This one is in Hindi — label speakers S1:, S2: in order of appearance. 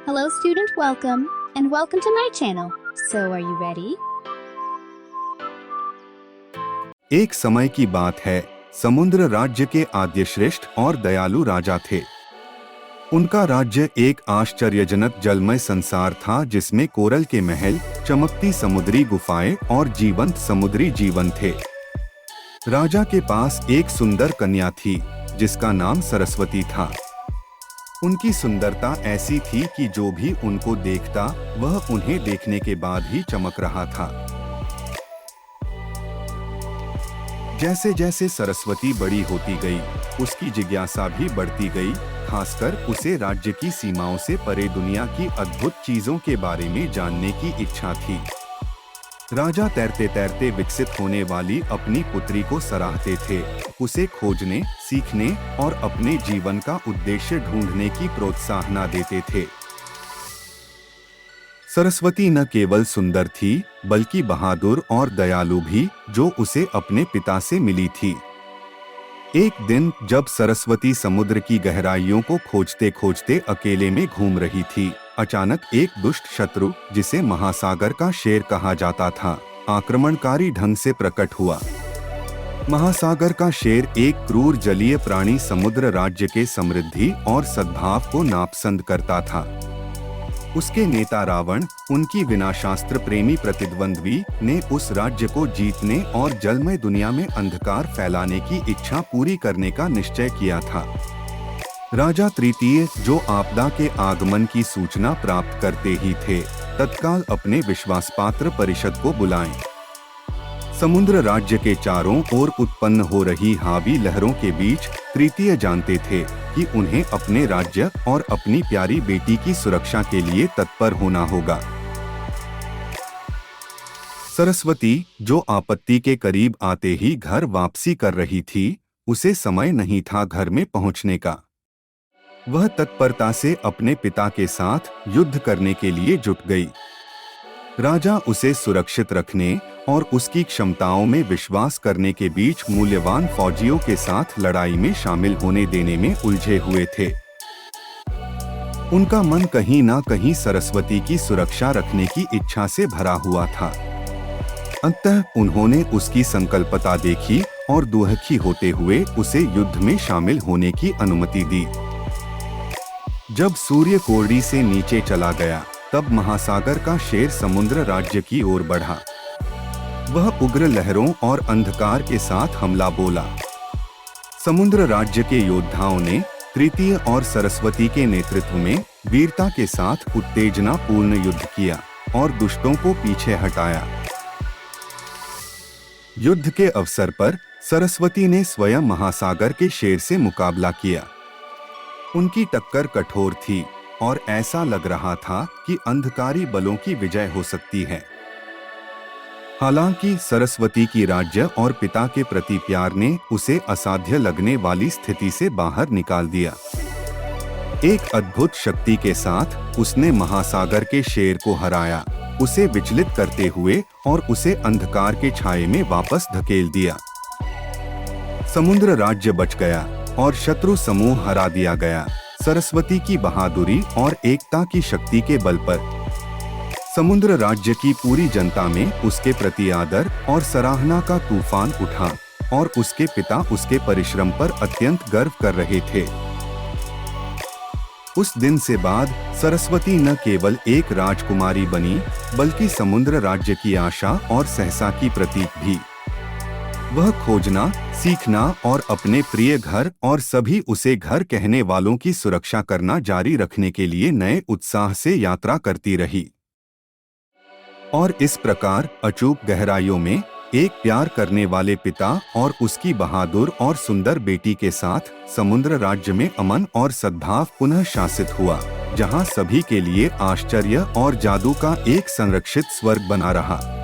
S1: Hello student, welcome to my channel. So are you ready?
S2: एक समय की बात है, समुद्र राज्य के आद्यश्रेष्ठ और दयालु राजा थे। उनका राज्य एक आश्चर्यजनक जलमय संसार था जिसमें कोरल के महल, चमकती समुद्री गुफाएं और जीवंत समुद्री जीवन थे। राजा के पास एक सुंदर कन्या थी जिसका नाम सरस्वती था। उनकी सुंदरता ऐसी थी कि जो भी उनको देखता वह उन्हें देखने के बाद ही चमक रहा था। जैसे जैसे सरस्वती बड़ी होती गई, उसकी जिज्ञासा भी बढ़ती गई, खासकर उसे राज्य की सीमाओं से परे दुनिया की अद्भुत चीजों के बारे में जानने की इच्छा थी। राजा तैरते तैरते विकसित होने वाली अपनी पुत्री को सराहते थे, उसे खोजने, सीखने और अपने जीवन का उद्देश्य ढूंढने की प्रोत्साहना देते थे। सरस्वती न केवल सुंदर थी, बल्कि बहादुर और दयालु भी, जो उसे अपने पिता से मिली थी। एक दिन जब सरस्वती समुद्र की गहराइयों को खोजते खोजते अकेले में घूम रही थी, अचानक एक दुष्ट शत्रु, जिसे महासागर का शेर कहा जाता था, आक्रमणकारी ढंग से प्रकट हुआ। महासागर का शेर एक क्रूर जलीय प्राणी समुद्र राज्य के समृद्धि और सद्भाव को नापसंद करता था। उसके नेता रावण, उनकी विनाशास्त्र प्रेमी प्रतिद्वंद्वी, ने उस राज्य को जीतने और जलमय दुनिया में अंधकार फैलाने की इच्छा पूरी करने का निश्चय किया था। राजा तृतीय, जो आपदा के आगमन की सूचना प्राप्त करते ही थे, तत्काल अपने विश्वासपात्र परिषद को बुलाएं। समुद्र राज्य के चारों ओर उत्पन्न हो रही हावी लहरों के बीच तृतीय जानते थे कि उन्हें अपने राज्य और अपनी प्यारी बेटी की सुरक्षा के लिए तत्पर होना होगा। सरस्वती, जो आपत्ति के करीब आते ही घर वापसी कर रही थी, उसे समय नहीं था घर में पहुंचने का। वह तत्परता से अपने पिता के साथ युद्ध करने के लिए जुट गई। राजा उसे सुरक्षित रखने और उसकी क्षमताओं में विश्वास करने के बीच मूल्यवान फौजियों के साथ लड़ाई में शामिल होने देने में उलझे हुए थे। उनका मन कहीं ना कहीं सरस्वती की सुरक्षा रखने की इच्छा से भरा हुआ था। अंततः उन्होंने उसकी संकल्पता देखी और दुखी होते हुए उसे युद्ध में शामिल होने की अनुमति दी। जब सूर्य कोरडी से नीचे चला गया, तब महासागर का शेर समुद्र राज्य की ओर बढ़ा। वह उग्र लहरों और अंधकार के साथ हमला बोला। समुद्र राज्य के योद्धाओं ने तृतीय और सरस्वती के नेतृत्व में वीरता के साथ उत्तेजनापूर्ण युद्ध किया और दुष्टों को पीछे हटाया। युद्ध के अवसर पर सरस्वती ने स्वयं महासागर के शेर से मुकाबला किया। उनकी टक्कर कठोर थी और ऐसा लग रहा था कि अंधकारी बलों की विजय हो सकती है। हालांकि सरस्वती की राज्य और पिता के प्रति प्यार ने उसे असाध्य लगने वाली स्थिति से बाहर निकाल दिया। एक अद्भुत शक्ति के साथ उसने महासागर के शेर को हराया, उसे विचलित करते हुए और उसे अंधकार के छाये में वापस धकेल दिया। समुद्र राज्य बच गया और शत्रु समूह हरा दिया गया। सरस्वती की बहादुरी और एकता की शक्ति के बल पर समुद्र राज्य की पूरी जनता में उसके प्रति आदर और सराहना का तूफान उठा और उसके पिता उसके परिश्रम पर अत्यंत गर्व कर रहे थे। उस दिन से बाद सरस्वती न केवल एक राजकुमारी बनी, बल्कि समुद्र राज्य की आशा और सहसा की प्रतीक भी। वह खोजना, सीखना और अपने प्रिय घर और सभी उसे घर कहने वालों की सुरक्षा करना जारी रखने के लिए नए उत्साह से यात्रा करती रही। और इस प्रकार अचूक गहराइयों में एक प्यार करने वाले पिता और उसकी बहादुर और सुंदर बेटी के साथ समुद्र राज्य में अमन और सद्भाव पुनः शासित हुआ, जहां सभी के लिए आश्चर्य और जादू का एक संरक्षित स्वर्ग बना रहा।